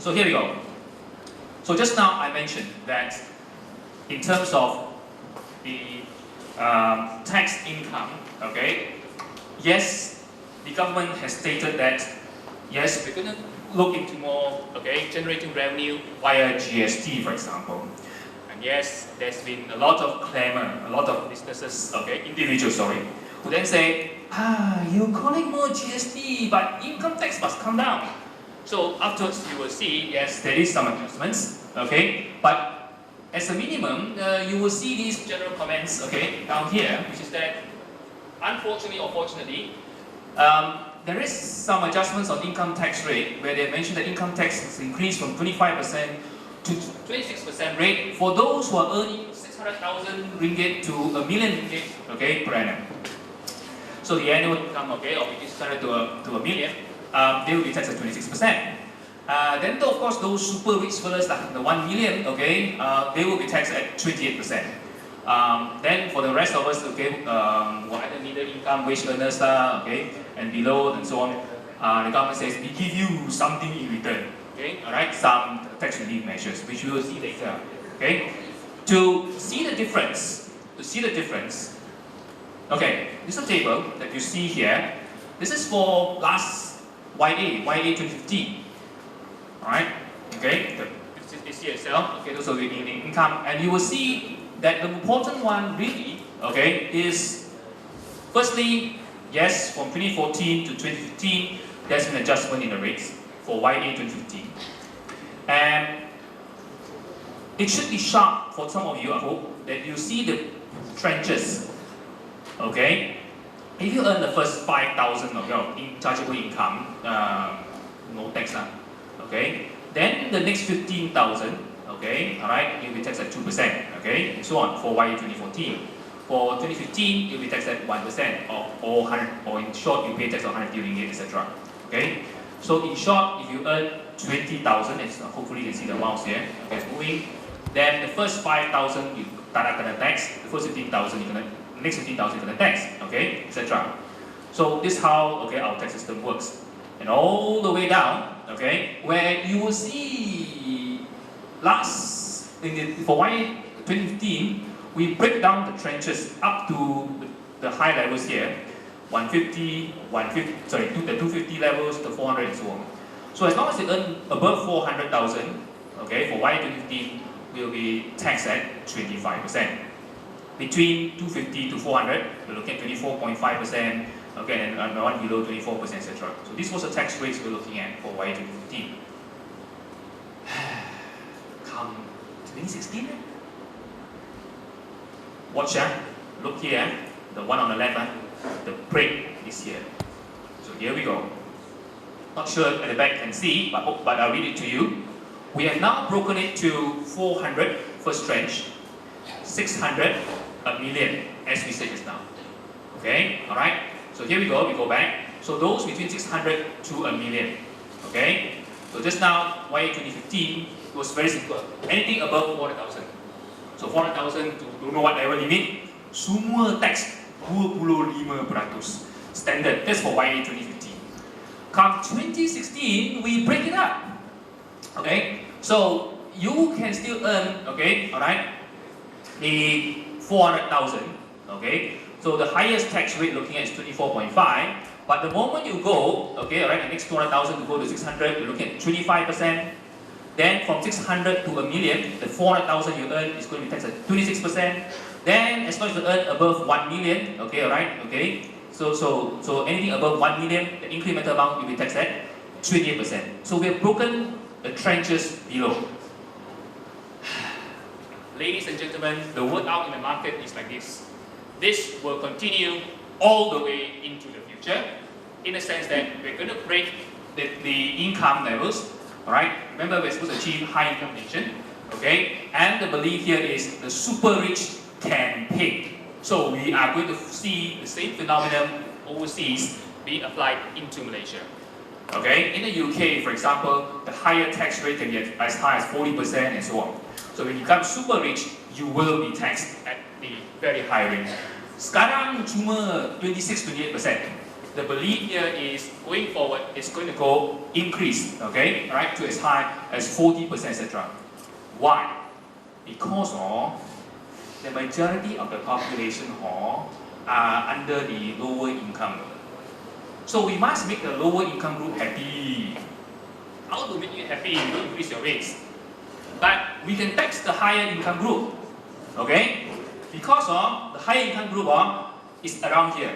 So here we go. So just now I mentioned that in terms of the tax income, okay, yes, the government has stated that yes, we're going to look into more, okay, generating revenue via GST, for example. And yes, there's been a lot of clamor, a lot of businesses, okay, individuals, sorry, who then say, you're calling more GST, but income tax must come down. So afterwards you will see, yes, there is some adjustments, okay, but as a minimum, you will see these general comments, okay, down here, which is that, unfortunately or fortunately, there is some adjustments on income tax rate where they mentioned that income tax is increased from 25% to 26% rate for those who are earning 600,000 ringgit to a million ringgit, okay, per annum. So the annual income, okay, of between 600 to a million, they will be taxed at 26%. Then, of course, those super rich fellas, like the 1 million, okay, they will be taxed at 28%. Then for the rest of us, okay, who are either middle income wage earners, okay, and below and so on, the government says we give you something in return, okay, all right, some tax relief measures, which we will see later, okay. To see the difference, okay, this is a table that you see here. This is for last YA 2015, all right, okay, this year itself, okay, those are the income, and you will see that the important one really, okay, is firstly, yes, from 2014 to 2015, there's an adjustment in the rates for YA 2015. And it should be sharp for some of you, I hope, that you see the trenches, okay? If you earn the first 5,000 of your chargeable income, no tax, okay? Then the next 15,000, okay, alright, you'll be taxed at 2%, okay, and so on for YA 2014. For 2015, you'll be taxed at 1%, or 100, or in short, you pay tax on 100 ringgit, etc. Okay, so in short, if you earn 20,000, and hopefully you can see the mouse here, okay, it's moving, then the first 5,000 you tak kena tax, the first 15,000 you kena, next 15,000 you kena tax, okay, etc. So this is how, okay, our tax system works, and all the way down, okay, where you will see for YA 2015, we break down the trenches up to the high levels here, 150, the 250 levels, the 400 and so on. So as long as you earn above 400,000, okay, for YA 2015, we'll be taxed at 25%. Between 250 to 400, we're looking at 24.5%, okay, and one below 24%, etc. So this was the tax rates we're looking at for YA 2015. Come 2016, watch, look here, the one on the left, the break is here. So here we go. Not sure at the back can see, but I'll read it to you. We have now broken it to 400 first tranche, 600, a million, as we said just now. Okay, alright? So here we go back. So those between 600 to a million. Okay? So just now, YA 2015, it was very simple. Anything above 400,000. So 400,000 to don't know what level limit, semua tax 25%. Standard. That's for YA 2015. Come 2016, we break it up. Okay? So you can still earn, okay, alright, the 400,000. Okay? So the highest tax rate looking at is 24.5. But the moment you go, okay, alright, the next 200,000 to go to 600, you're looking at 25%. Then from 600 to a million, the 400,000 you earn is going to be taxed at 26%. Then as long as you earn above 1 million, okay, alright, okay. So anything above 1 million, the incremental amount will be taxed at 28%. So we have broken the trenches below. Ladies and gentlemen, the word out in the market is like this. This will continue all the way into the future, in the sense that we're going to break the income levels. Alright, remember we're supposed to achieve high income nation, okay? And the belief here is the super rich can pay. So we are going to see the same phenomenon overseas being applied into Malaysia. Okay, in the UK, for example, the higher tax rate can be as high as 40% and so on. So when you become super rich, you will be taxed at the very high rate. Sekarang cuma 26-28%. the belief here is going forward, it's going to go increase, okay, right, to as high as 40%, etc. Why? Because of the majority of the population are under the lower income. So we must make the lower income group happy. How to make you happy? You don't increase your rates. But we can tax the higher income group, okay? Because the higher income group is around here.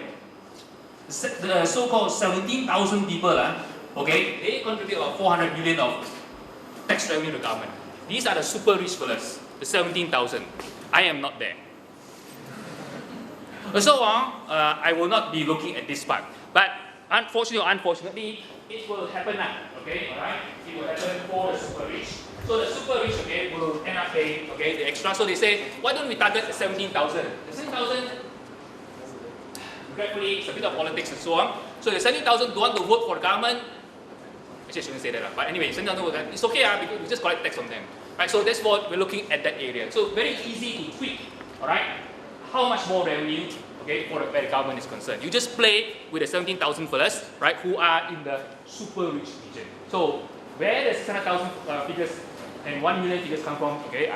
The so-called 17,000 people, okay, they contribute about 400 million of tax revenue to government. These are the super rich fellas, the 17,000. I am not there. So I will not be looking at this part. But unfortunately, it will happen now. Okay, alright? It will happen for the super rich. So the super rich, okay, will end up paying, okay, the extra. So they say, why don't we target the 17,000? The 17,000, regretfully, it's a bit of politics and so on. So the 17,000 don't want to vote for the government. Actually, I shouldn't say that. But anyway, 17,000, it's okay because we just collect tax from them. Right? So that's what we're looking at that area. So very easy to tweak. Alright? How much more revenue, okay, for where the government is concerned. You just play with the 17,000 fellas, right, who are in the super rich region. So where the 600,000 figures and 1 million figures come from, okay,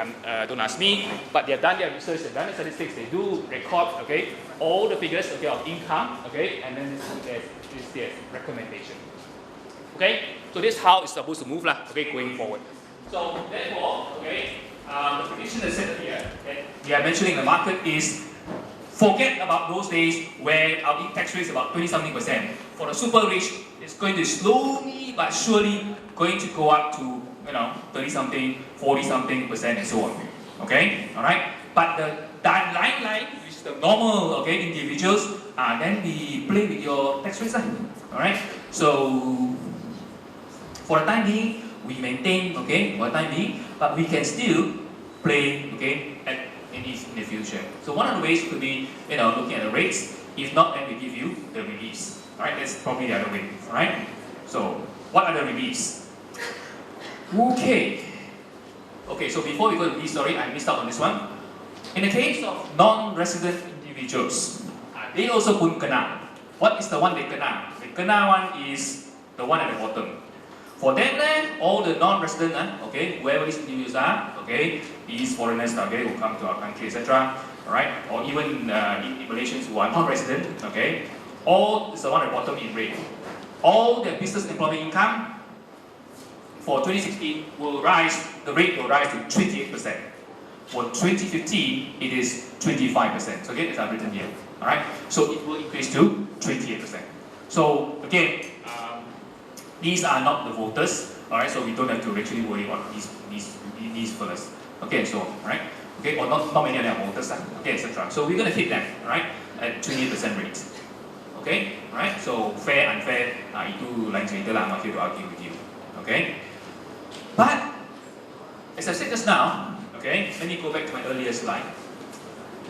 don't ask me, but they've done their research, they've done the statistics, they do record, okay, all the figures, okay, of income, okay, and then this is their recommendation. Okay, so this is how it's supposed to move, okay, going forward. So therefore, okay, the prediction that's set here that we are mentioning in the market is forget about those days where our tax rate is about 20-something%. For the super rich, it's going to slowly but surely going to go up to 30-something, 40-something% and so on. Okay, all right. But the line, which is the normal, okay, individuals, then we play with your tax rates, all right. So for the time being, we maintain, okay, for the time being, but we can still play, okay, in the future. So one of the ways could be, looking at the rates. If not, then we give you the reliefs. All right, that's probably the other way. All right. So what are the reliefs? Okay. Okay. So before we go to this story, I missed out on this one. In the case of non-resident individuals, they also pun kena. What is the one they kena? The kena one is the one at the bottom. For them, all the non-resident, okay, whoever these individuals are, okay, these foreigners, okay, who come to our country, etc., right, or even in Malaysians who are non-resident, okay, all is the one at the bottom in red. All their business employment income for 2016 will rise, the rate will rise to 28%. For 2015, it is 25%. So again, it's written here, all right. So it will increase to 28%. So again, these are not the voters, all right. So we don't have to actually worry about these fellas. Okay, so right, okay, or not many of them are voters, okay, etc. So we're gonna hit them, right, at 28% rates. Okay, right. So fair, unfair, itu lain cerita lah. I'm not here to argue with you. Okay, but as I said just now, okay, let me go back to my earlier slide.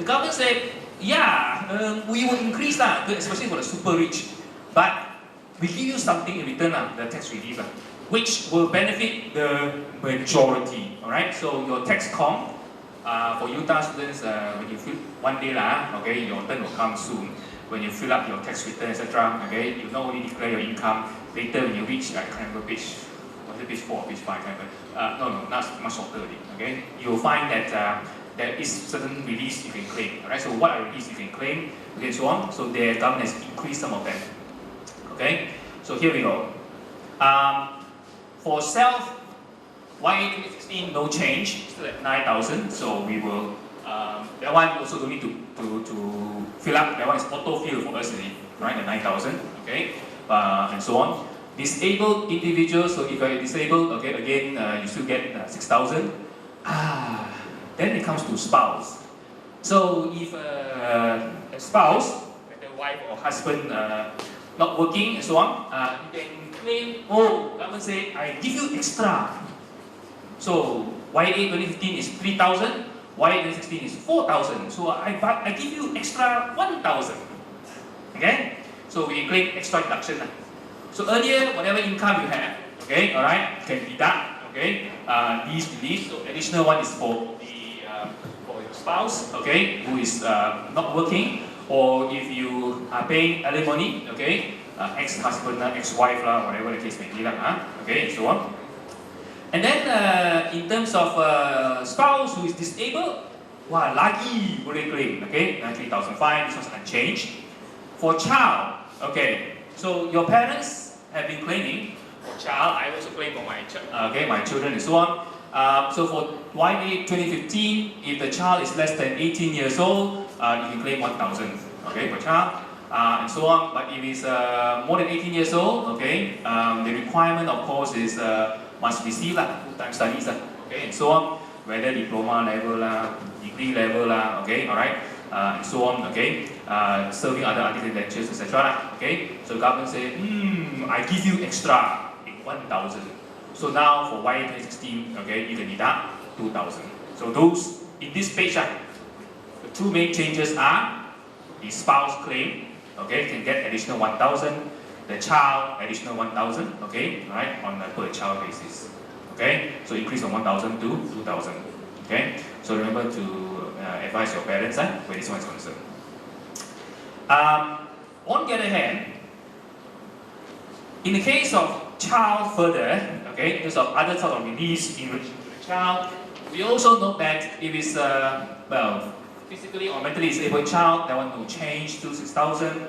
The government said, yeah, we will increase that, especially for the super rich, but we give you something in return, the tax relief, which will benefit the majority. All right. So your tax com for UTAR students, when you fill one day okay, your turn will come soon. When you fill up your tax return, etc., okay, you not only declare your income. Later, when you reach, I can't remember page 4 or page 5, no, that's much shorter already. Okay, you'll find that there is certain release you can claim. All right. So what are release you can claim? Okay, so on. So the government has increased some of them. Okay, so here we go. For self, YA 2016, no change, still at 9,000. So we will, that one also don't need to fill up. That one is auto fill for us, right? The 9,000, okay, and so on. Disabled individuals, so if you're disabled, okay, again, you still get 6,000. Then it comes to spouse. So if a spouse, whether wife or husband, not working and so on, you can claim, government say, I give you extra. So YA 2015 is 3,000, YA 2016 is 4,000. So I give you extra 1,000. Okay? So we claim extra deduction. So earlier, whatever income you have, okay, alright, can deduct, okay, these reliefs. So additional one is for your spouse, okay, who is not working, or if you are paying alimony, okay, ex-husband, ex-wife, whatever the case may be, okay, and so on. And then in terms of spouse who is disabled, wah, lagi boleh claim, okay, 93,005, this was unchanged. For child, okay, so your parents have been claiming. For child, I also claim for my children and so on. So for YA 2015, if the child is less than 18 years old, you can claim 1,000, okay, per child, and so on. But if it's more than 18 years old, okay, the requirement, of course, is must receive full-time studies, okay, and so on, whether diploma level, degree level, okay, all right, and so on, okay, serving other articles, lectures, etc. Okay, so the government say, I give you extra 1,000. So now for YA 2016, okay, you can deduct 2,000. So those in this page, the two main changes are the spouse claim, okay, can get additional 1,000. The child additional 1,000, okay, right, on a per child basis, okay. So increase from 1,000 to 2,000, okay. So remember to advise your parents where this one is concerned. On the other hand, in the case of child further, okay, in terms of other sort of release in relation to the child, we also note that if it's physically or mentally disabled child, that one will change to 6,000.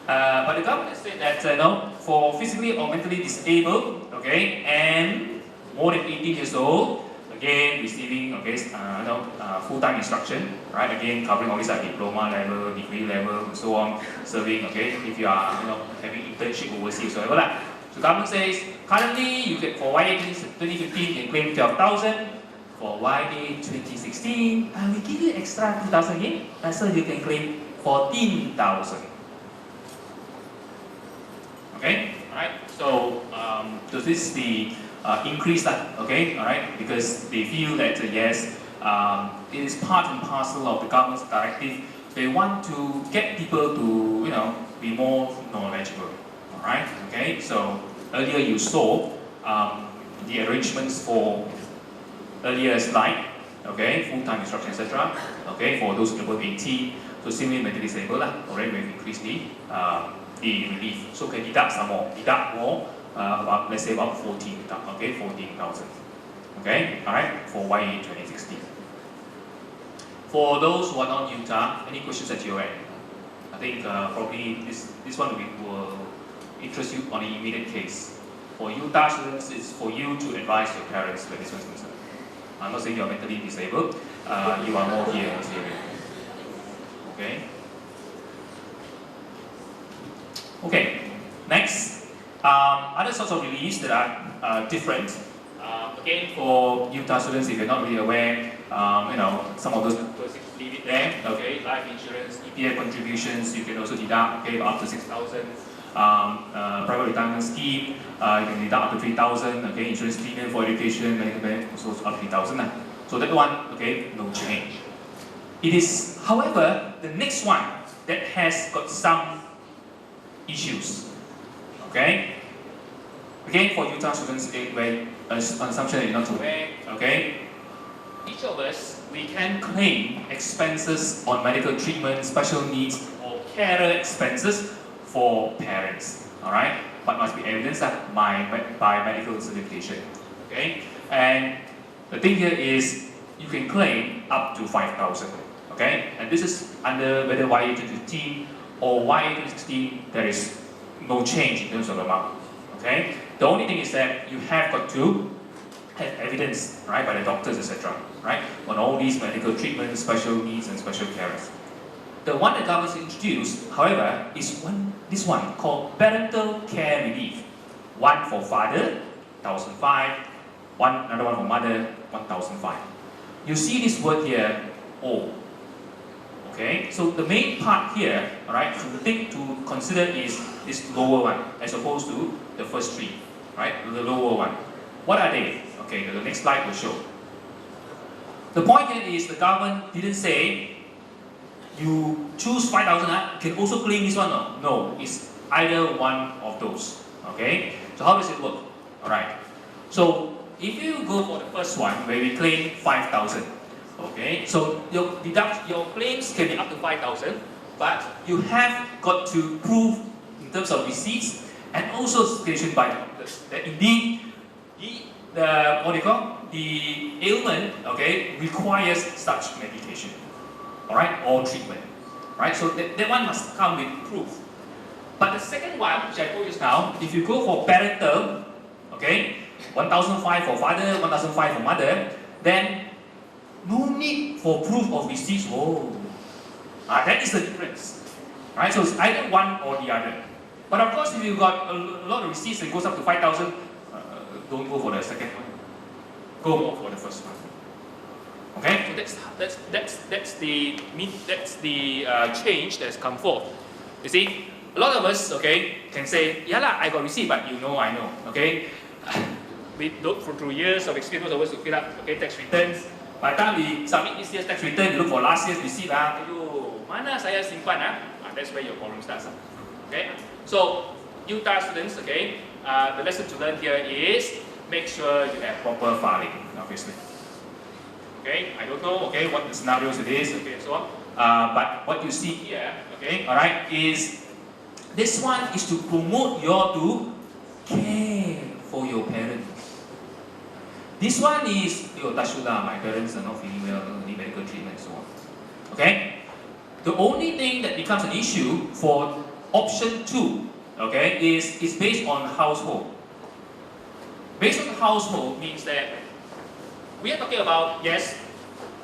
But the government said that no, for physically or mentally disabled, okay, and more than 18 years old, again receiving, okay, full-time instruction, right? Again covering all these diploma level, degree level, and so on, serving, okay, if you are having internship overseas, whatever that. So government says currently you get for YA 2015 you can claim 12,000. For YA 2016, we give you extra 2,000 again, so you can claim 14,000. Okay, alright, so this is the increase, okay, alright, because they feel that yes, it is part and parcel of the government's directive. They want to get people to, be more knowledgeable, alright, okay, so earlier you saw the arrangements for earlier slide, okay, full-time instruction, etc., okay, for those above 18, so similarly mentally disabled, already we've increased the relief. So can deduct more, about, let's say about 14,000, okay, 14,000. Okay, alright, for YA 2016. For those who are not UTAR, any questions at your end? I think probably this one will interest you on the immediate case. For UTAR students, it's for you to advise your parents when this one's concerned. I'm not saying you're mentally disabled, you are more here in this area. Okay? Okay, next, other sorts of reliefs that are different. Again, for UTAR students, if you're not really aware, some of those leave it there. Okay, life insurance, EPF contributions, you can also deduct. Okay, up to 6,000. Private retirement scheme, you can deduct up to 3,000. Okay, insurance premium for education, medical benefits, also up to 3,000. So that one, okay, no change. It is, however, the next one that has got some issues. Okay? Again, for UTAR students, where an assumption that you're not aware, okay? Each of us, we can claim expenses on medical treatment, special needs, or carer expenses for parents. Alright? But must be evidenced by medical certification. Okay? And the thing here is, you can claim up to 5,000. Okay? And this is under whether YA 2015 or YA 2016, there is no change in terms of amount. Okay? The only thing is that you have got to have evidence, right, by the doctors, etc., right, on all these medical treatments, special needs, and special carers. The one that government introduced, however, is this one called parental care relief. One for father, 1,005. Another one for mother, 1,005. You see this word here, O. Okay, so the main part here, alright, the thing to consider is this lower one, as opposed to the first three, right? The lower one. What are they? Okay, the next slide will show. The point here is the government didn't say you choose 5,000, you can also claim this one. No, it's either one of those. Okay, so how does it work? Alright, so if you go for the first one where we claim 5,000. Okay, so your claims can be up to 5,000, but you have got to prove terms of receipts and also certification by doctors that indeed the ailment, okay, requires such medication, all right, or treatment, right? So that one must come with proof. But the second one, which I told you just now, if you go for parental, okay, 1,005 for father, 1,005 for mother, then no need for proof of receipts. Oh, that is the difference, right? So it's either one or the other. But of course, if you've got a lot of receipts and goes up to 5,000, don't go for the second one. Go more for the first one. Okay, so that's the change that's come forth. You see, a lot of us, okay, can say, yeah lah, I got receipt, but you know, I know, okay. We look through years of experience, most of us to fill up, okay, tax returns. By the time we submit this year's tax return, you look for last year's receipt, mana saya simpan, that's where your problem starts. Okay, so UTAR students, okay, the lesson to learn here is make sure you have proper filing, obviously. Okay, I don't know, okay, what the scenarios it is, okay, and so on. But what you see here, okay, all right, is this one is to promote you to care for your parents. This one is, my parents are not feeling well, need medical treatment, and so on. Okay? The only thing that becomes an issue for option 2, okay, is based on household. Based on household means that we are talking about, yes,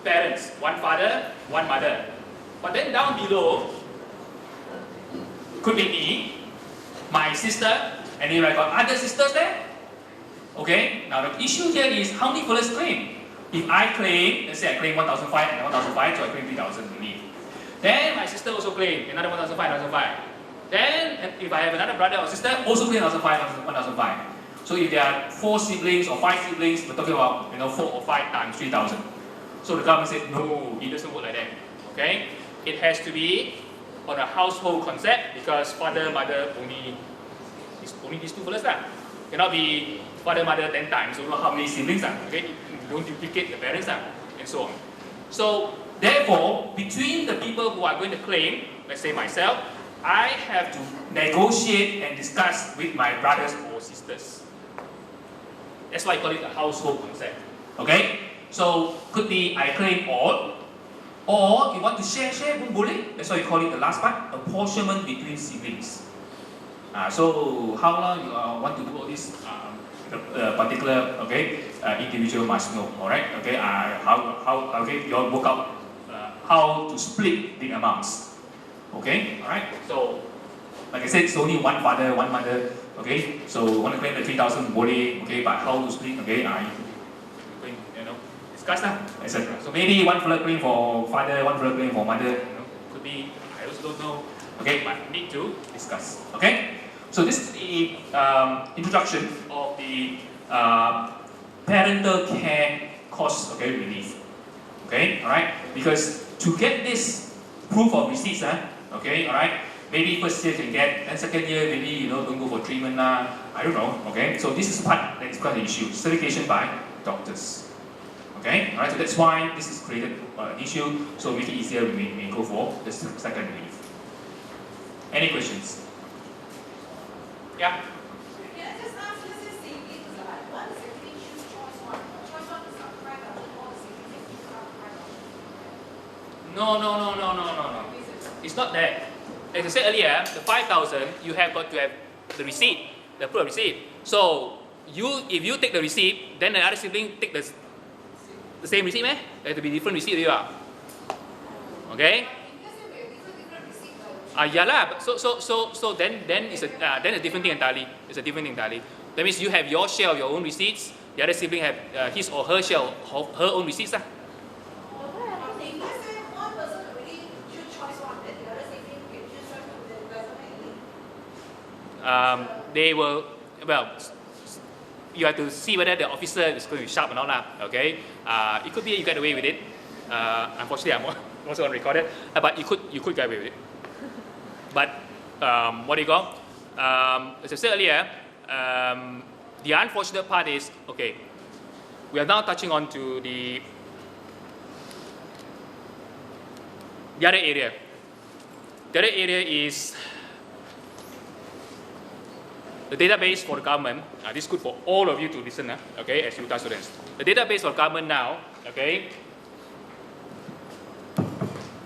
parents, one father, one mother. But then down below, could be me, my sister, and if I got other sisters there. Okay, now the issue here is how many fellas claim. If I claim, let's say I claim 1,005 and 1,005, so I claim 3,000 relief. Then my sister also claim another 1,005, 1,005. Then if I have another brother or sister, also claim 1,005, 1,005. So if there are 4 siblings or 5 siblings, we're talking about 4 or 5 times 3,000. So the government said, no, it doesn't work like that. Okay, it has to be on a household concept because father, mother, only these 2 fellas. Cannot be father, mother 10 times. You don't know how many siblings are. Okay, you don't duplicate the parents and so on. So therefore, between the people who are going to claim, let's say myself, I have to negotiate and discuss with my brothers or sisters. That's why I call it a household concept. Okay? So could be I claim all, or you want to share pun boleh. That's why you call it the last part, apportionment between siblings. So how long you want to do all this? Particular individual must know. All right? Okay. How you all work out how to split the amounts. Okay. All right. So like I said, it's only one father, one mother. Okay. So want to claim the 3,000 boleh. Okay. But how to split? Okay. Discuss etc. So maybe one fella claim for father, one fella claim for mother. Could be. I also don't know. Okay. But need to discuss. Okay. So this is the introduction of the parental care cost relief. Okay, all right. Because to get this proof of receipts, okay, all right. Maybe first year can get, and second year maybe don't go for treatment I don't know. Okay, so this is part that is quite an issue. Certification by doctors. Okay, all right. So that's why this is created an issue. So make it easier. We may go for the second relief. Any questions? Yeah. Yeah, just ask, let's just say it is like, what is the thing choose choice one? Choice one is up 5,000, or the second is up 5,000. No. It's not that. As I said earlier, the 5,000, you have got to have the receipt, the proof of receipt. So if you take the receipt, then the other sibling take the same receipt, There have to be different receipt you are. Okay? Yeah lah. So then it's a different thing entirely. It's a different thing entirely. That means you have your share of your own receipts. The other sibling have his or her share of her own receipts They will, you have to see whether the officer is going to be sharp or not Okay. It could be you get away with it. Unfortunately, I'm also on recorded. But you could get away with it. But what do you call? As I said earlier, the unfortunate part is, okay, we are now touching on to the other area. The other area is the database for the government, this is good for all of you to listen, okay, as UTAR students. The database for government now, okay,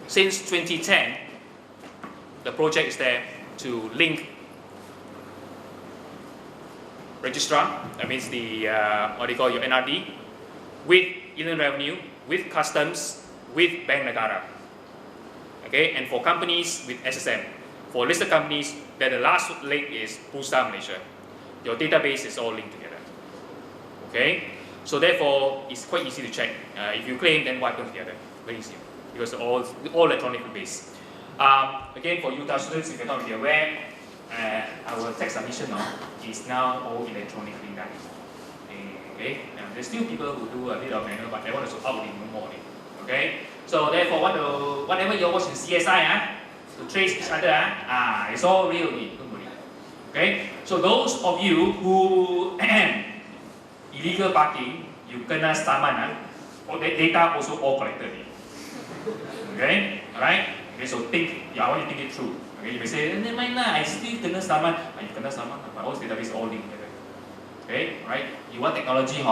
since 2010, the project is there to link registrar, that means the, what do you call your NRD, with Inland Revenue, with Customs, with Bank Negara. Okay, and for companies with SSM, for listed companies, then the last link is Bursa Malaysia. Your database is all linked together. Okay, so therefore it's quite easy to check. If you claim, then what happens together? Very easy, because all electronically based. Again, for UTAR students, if you're not really aware, our tax submission is now all electronically done. Okay, there's still people who do a bit of manual, but they want to out in more. Okay, so therefore, whatever you're watching CSI, to trace each other, it's all real. Don't worry. Okay, so those of you who illegal parking, you kena saman, data also all collected. Okay, alright. Okay, so I want you to think it through. Okay, you may say, never mind I still kena saman. You kena saman, but all database all linked together. Okay, right? You want technology,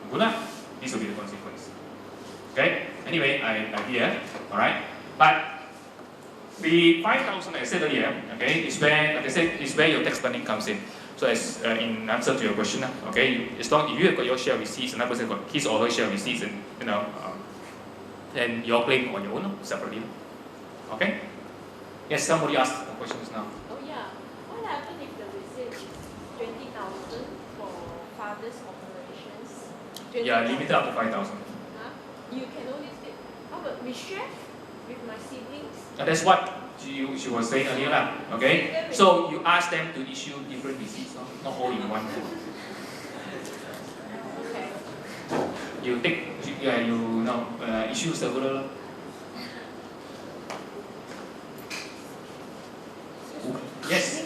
good lah. This will be the consequence. Okay. Anyway, I'm here. All right. But the 5,000 I said earlier, okay, is where, like I said, is where your tax planning comes in. So as in answer to your question, okay, as long if you have got your share receipts, another person got his or her share receipts, and then your claim on your own separately. Okay. Yes, somebody asked the questions now. Oh yeah. What happened if the receipt is 20,000 for father's operations? 20,000. Yeah, limited up to 5,000. Huh? You can only take. How about we share with my siblings? That's what she was saying earlier, okay? So you ask them to issue different receipts, not all in one. Okay. You take, issue several. Yes.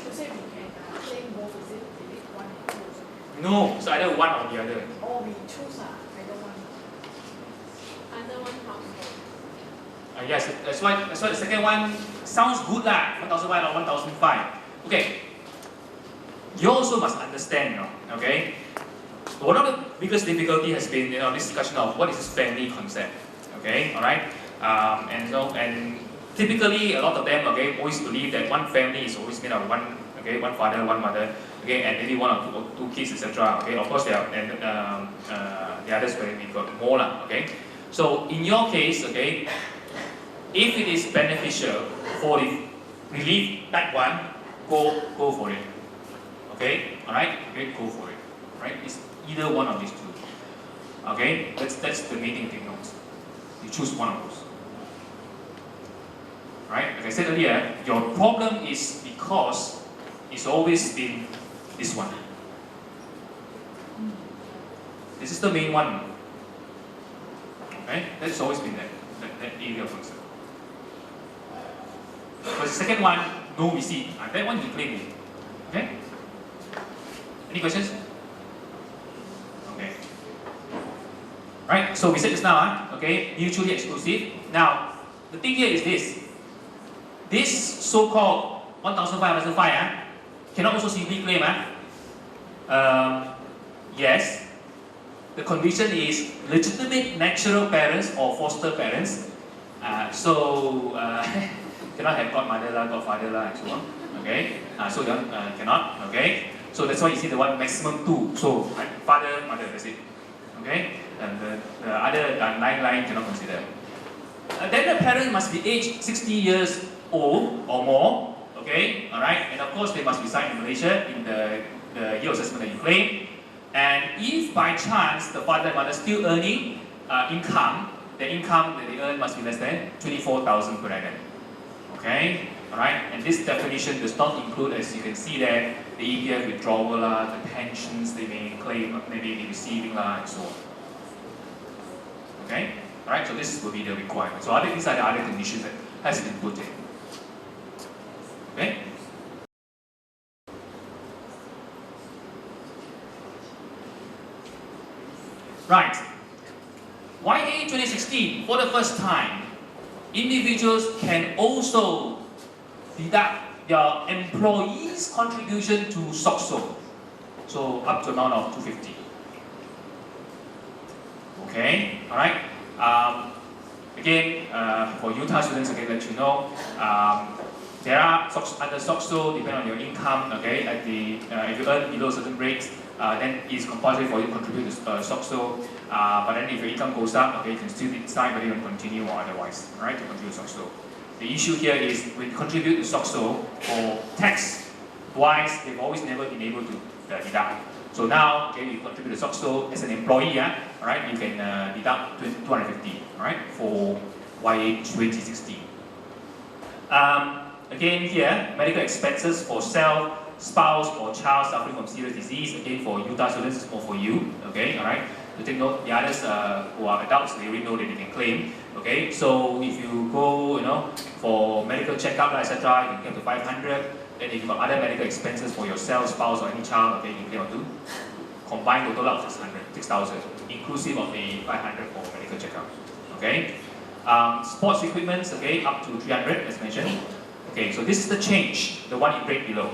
No, so either one or the other. Or we choose either one. Either one household. Yes, that's why the second one sounds good lah. 1,005 or 1,005. Okay. You also must understand, okay? One of the biggest difficulty has been, this discussion of what is this family concept, okay? All right. And typically a lot of them, okay, always believe that one family is always made of one father, one mother, okay, and maybe one or two kids, etc. Okay, of course there are, and the others where we got more lah, okay. So in your case, okay, if it is beneficial for the relief type one, go for it. Okay, all right, okay, go for it. Right, it's either one of these two. Okay, that's the main thing to take notes. You choose one of those. Right, like I said earlier, your problem is because it's always been this one. This is the main one. Okay, that's always been that area of concern. But the second one, no receipt. That one you claim it. Okay? Any questions? Okay. Right, so we said this now, okay, mutually exclusive. Now, the thing here is this. This so-called 1,505 cannot also simply claim. Yes, the condition is legitimate natural parents or foster parents. Cannot have godmother, godfather, and so on. Okay, so then cannot. Okay, so that's why you see the one maximum 2. So father, mother, that's it. Okay, and the other 9 line cannot consider. Then the parent must be aged 60 years old or more. Okay, all right, and of course they must reside in Malaysia in the year assessment that you claim. And if by chance the father and mother still earning income, the income that they earn must be less than 24,000 per annum. Okay, all right, and this definition does not include, as you can see there, the EPF withdrawal, the pensions they may claim, maybe be receiving, and so on. Okay, all right, so this will be the requirement. So these are the other conditions that has been put in. Okay. Right. YA 2016, for the first time, individuals can also deduct your employees' contribution to SOCSO. So up to amount of 250. Okay, all right. Again, for UTAR students, okay, let you know, there are under SOCSO, depending on your income, okay, at the if you earn below a certain rate, then it's compulsory for you to contribute to SOCSO. But then if your income goes up, okay, you can still decide whether you want to continue or otherwise, right, to contribute to SOCSO. The issue here is when you contribute to SOCSO, for tax-wise, they've always never been able to deduct. So now, okay, you contribute to SOCSO as an employee, all right, you can deduct 250, all right, for YA 2016. Again here, medical expenses for self, spouse, or child suffering from serious disease. Again, for UTAR students, it's more for you, okay, all right. To take note, the others who are adults, they already know that they can claim. Okay, so if you go, for medical checkup, etc., you can claim to 500. Then if you have other medical expenses for yourself, spouse, or any child, okay, you can claim up to combined total of 6,000, inclusive of the 500 for medical checkup. Okay, sports equipment, okay, up to 300, as mentioned. Okay, so this is the change, the one in red below.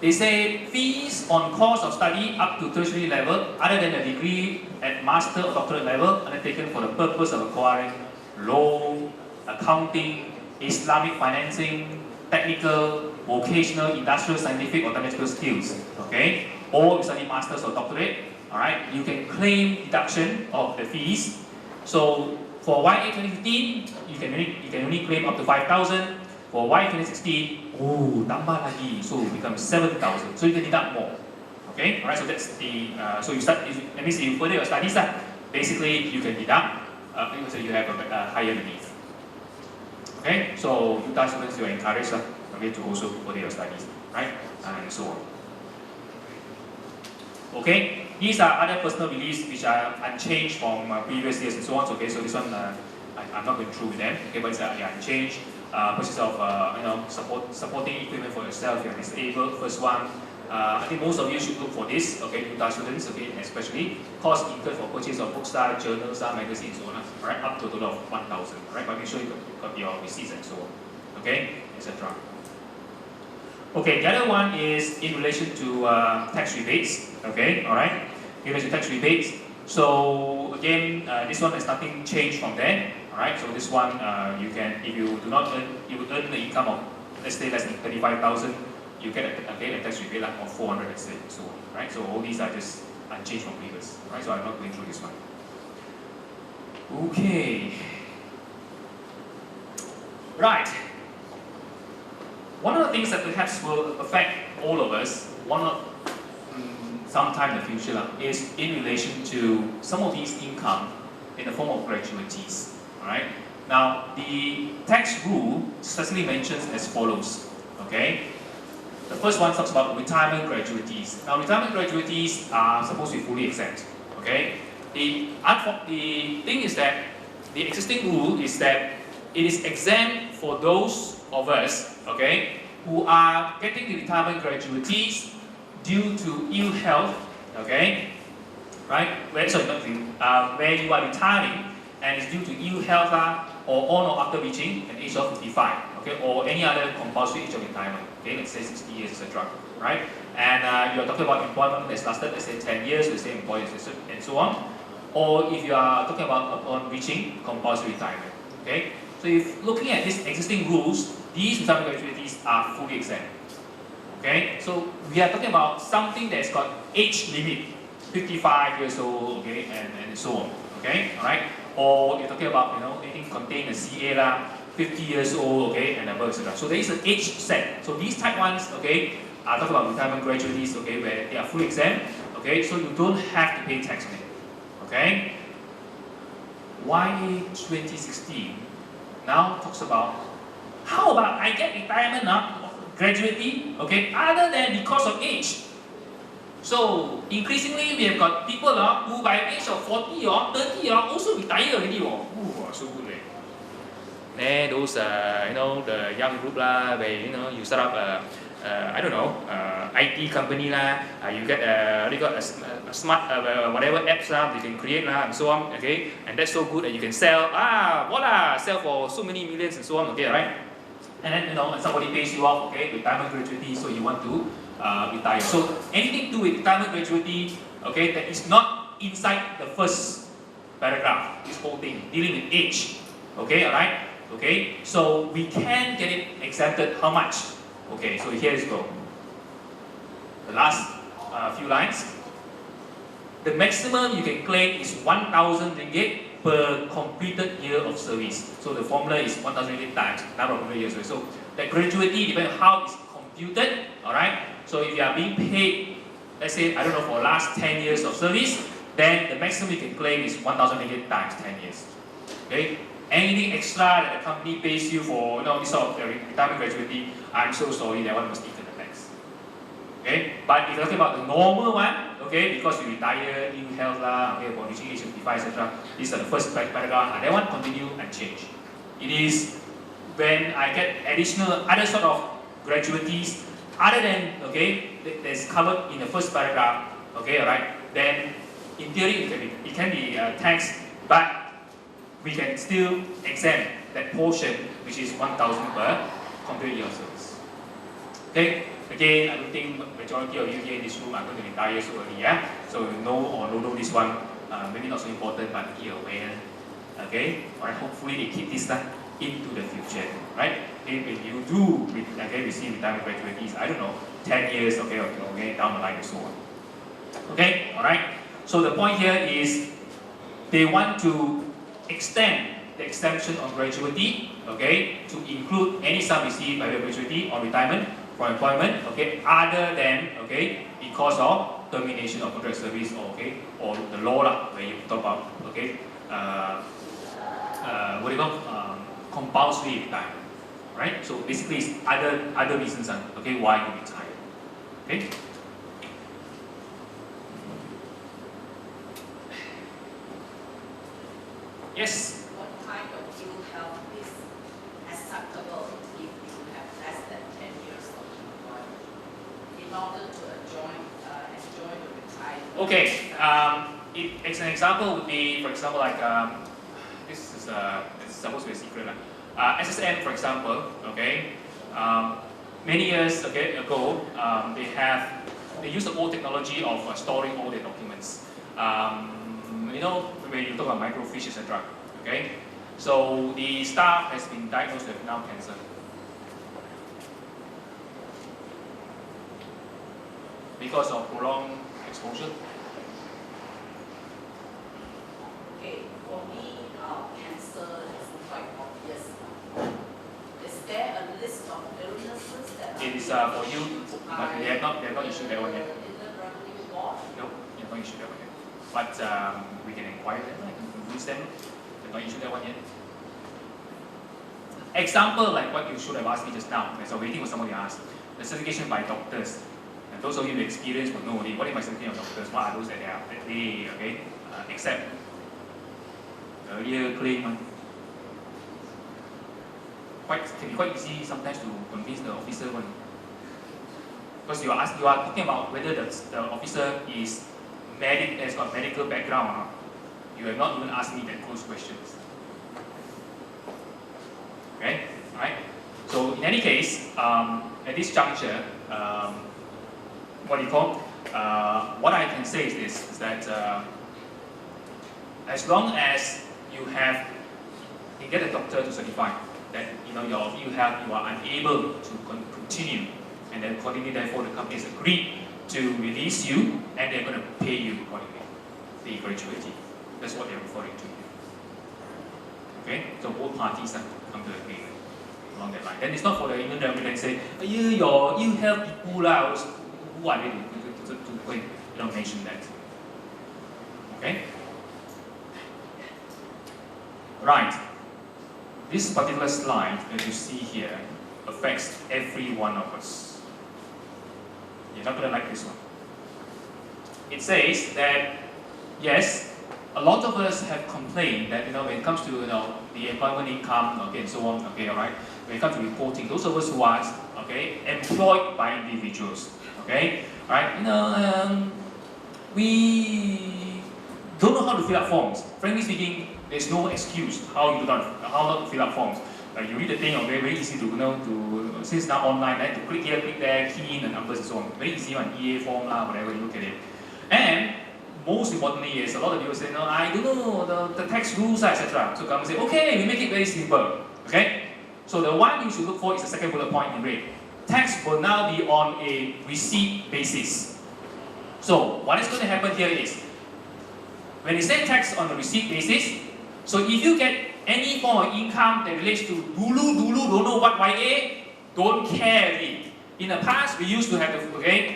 They say fees on course of study up to tertiary level, other than a degree at master or doctorate level, undertaken for the purpose of acquiring law, accounting, Islamic financing, technical, vocational, industrial, scientific, or technical skills. Okay, or you study masters or doctorate. All right, you can claim deduction of the fees. So for YA 2015, you can only claim up to 5,000. For Y 2016, tambah lagi, so it becomes 7,000. So you can deduct more. Okay, alright. So that's the so you start. That means you further your studies, basically you can deduct. So you have a higher relief. Okay, so UTAR students, you are encouraged, okay, to also further your studies, right, and so on. Okay, these are other personal reliefs which are unchanged from previous years and so on. Okay, so this one I'm not going through with them. Okay, but it's unchanged. Purchase of supporting equipment for yourself. You're disabled. First one. I think most of you should look for this. Okay, UTAR students. Okay, especially cost incurred for purchase of books, journals, magazines, so on. Right, up to a total of 1,000. Right, but make sure you got your receipts and so on. Okay, etc. Okay, the other one is in relation to tax rebates. Okay, all right. In relation to tax rebates. So again, this one has nothing changed from there. Alright, so this one you can, if you do not earn, you would earn the income of, let's say, less than 35,000, you get a tax rebate of 400, let's say, so on. Right, so all these are just unchanged from previous. Right, so I'm not going through this one. Okay. Right. One of the things that perhaps will affect all of us, sometime in the future, is in relation to some of these income in the form of gratuities. Right? Now, the tax rule specifically mentions as follows. Okay? The first one talks about retirement gratuities. Now, retirement gratuities are supposed to be fully exempt. Okay? The thing is that the existing rule is that it is exempt for those of us, okay, who are getting the retirement gratuities due to ill health, okay, right? Where you are retiring and it's due to ill health or on or after reaching an age of 55, okay, or any other compulsory age of retirement, okay, let's say 60 years, etc., right? And you're talking about employment that's lasted, let's say 10 years with the same employer, and so on. Or if you are talking about upon reaching compulsory retirement, okay? So if looking at these existing rules, these retirement gratuities are fully exempt, okay? So we are talking about something that's got age limit, 55 years old, okay, and so on, okay, all right? Or you're talking about, anything contained a CA 50 years old, okay, and above, etc. So there is an age set. So these type ones, okay, are talking about retirement gratuities, okay, where they are fully exempt, okay, so you don't have to pay tax on it, okay. YA 2016 now talks about, how about I get retirement gratuity, okay, other than because of age. So increasingly we have got people who by the age of 40 or 30 also retire already. So good. Then those the young group where you start up I don't know IT company you get a smart whatever apps you can create and so on, okay, and that's so good, and you can sell sell for so many millions and so on, okay, right? and then somebody pays you off, okay, retirement gratuity, so you want to retire. So anything to do with retirement gratuity, okay, that is not inside the first paragraph, this whole thing, dealing with age, okay, alright, okay, so we can get it exempted. How much? Okay, so here is go. The last few lines. The maximum you can claim is 1,000 ringgit per completed year of service. So the formula is 1,000 ringgit times number of completed years. So the gratuity depends on how it's computed. Alright. So if you are being paid, let's say, I don't know, for last 10 years of service, then the maximum you can claim is 1,000 ringgit times 10 years. Okay. Anything extra that the company pays you for, this sort of retirement gratuity, I'm so sorry, that one must eat the tax. Okay. But if you're talking about the normal one, okay, because you retire, ill health, okay, for reaching age 55, etc. These are the first paragraph, and that one continue and change. It is when I get additional other sort of gratuities other than that's covered in the first paragraph, okay, alright, then in theory it can be taxed, but we can still exempt that portion which is 1,000 per completed year of service. Okay. Again, I don't think majority of you here in this room are going to retire so early, yeah? So know or don't know this one, maybe not so important, but be aware. Okay? Alright, hopefully they keep this stuff into the future. Right? Okay, when you do receive retirement gratuities, I don't know, 10 years, okay, down the line and so on. Okay? Alright? So the point here is they want to extend the exemption on gratuity, okay, to include any sum received by way of gratuity or retirement for employment, okay, other than, okay, because of termination of contract service, or the law where you talk about, okay, what do you call, compulsory retirement, right? So basically, it's other reasons, okay, why you retire, okay. Yes. What kind of ill health is acceptable if you have less than 10 years of employment in order to enjoy the retirement? Okay. As an example would be, for example, like this is supposed to be a secret. SSM, for example, okay. Many years ago, they use the old technology of storing all their documents. When you talk about microfiche, etc. Okay, so the staff has been diagnosed with now cancer. Because of prolonged exposure. Okay, for me, cancer is quite obvious. Is there a list of illnesses that it is for you, but they have not issued that one yet. In the revenue board? No, they have not issued that one yet. But we can inquire them, I can convince them. They have not issued that one yet. Example like what you should have asked me just now. As I'm waiting for somebody to ask. The certification by doctors. And those of you with experience will know what is my certification of doctors? What are those that they accept? Earlier claim. Can be quite easy sometimes to convince the officer one. Because you are talking about whether the officer has got medical background or not. You have not even asked me those questions. Okay? Alright? So in any case, at this juncture, what I can say is this, is that as long as you get a doctor to certify that you are unable to continue, and then accordingly therefore the company has agreed to release you and they're going to pay you accordingly, the gratuity. That's what they're referring to. Okay? So both parties have come to agreement along that line. Then it's not for the even then say, you have people who are they to mention that. Okay? Right. This particular slide that you see here affects every one of us. You're not going to like this one. It says that, yes, a lot of us have complained that when it comes to the employment income, and so on, alright. When it comes to reporting, those of us who are employed by individuals, alright, we don't know how to fill up forms. Frankly speaking, there's no excuse how not to fill up forms. you read the thing, okay, very easy to since now online, right, to click here, click there, key in the numbers and so on. Very easy one, EA form lah, whatever you look at it. And most importantly is a lot of people say, no, I don't know the tax rules, etc. So government say, okay, we make it very simple. Okay? So the one you should look for is the second bullet point in red. Tax will now be on a receipt basis. So what is going to happen here is, when you say tax on a receipt basis, so if you get any form of income that relates to dulu, don't know what YA, don't care really. In the past, we used to have to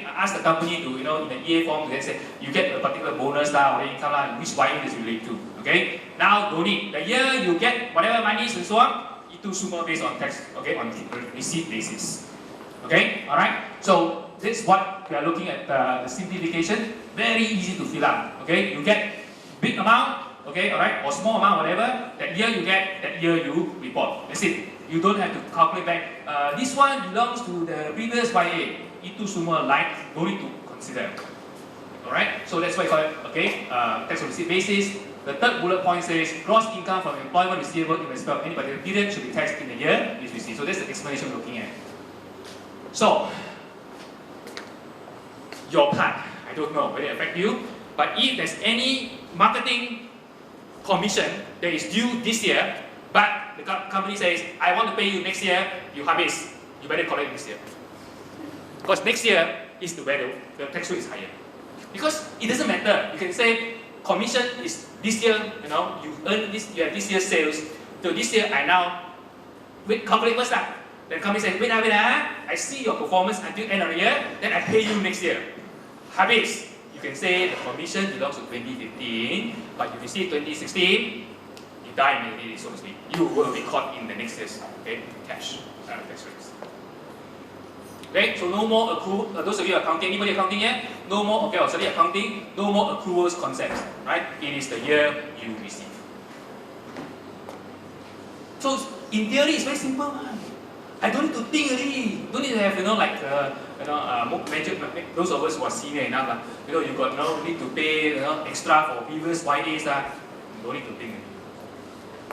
ask the company to, in the EA form, to say, you get a particular bonus or income which YA is related to. Okay? Now, don't need. The year you get whatever money and so on, itu semua based on tax, okay, on the receipt basis. Okay? Alright? So, this is what we are looking at the simplification. Very easy to fill out. Okay? You get big amount, okay, alright, or small amount, whatever, that year you get, that year you report. That's it. You don't have to calculate back. This one belongs to the previous YA. Itu semua like, don't need to consider. Alright, so that's why you call it, okay, tax on receipt basis. The third bullet point says, gross income from employment receivable in respect of any particular period should be taxed in the year is received. So that's the explanation we're looking at. So, your part, I don't know whether it affects you, but if there's any marketing commission that is due this year, but the company says, I want to pay you next year, you habis, you better collect next year. Because next year is the value, the tax rate is higher. Because it doesn't matter. You can say, commission is this year, you earn this, you have this year's sales. So this year I now, calculate first lah. Then the company says, wait, I see your performance until end of the year, then I pay you next year. Habis. You can say the commission belongs to 2015, but you receive 2016, you die immediately, so to speak. You will be caught in the next year's cash tax rates. Okay, so no more accrual. Those of you accounting, anybody accounting here? No more, okay, study accounting, no more accruals concepts, right? It is the year you receive. So in theory, it's very simple, man. I don't need to think already. Don't need to have, those of us who are senior enough, you got need to pay extra for previous YAs, don't need to think.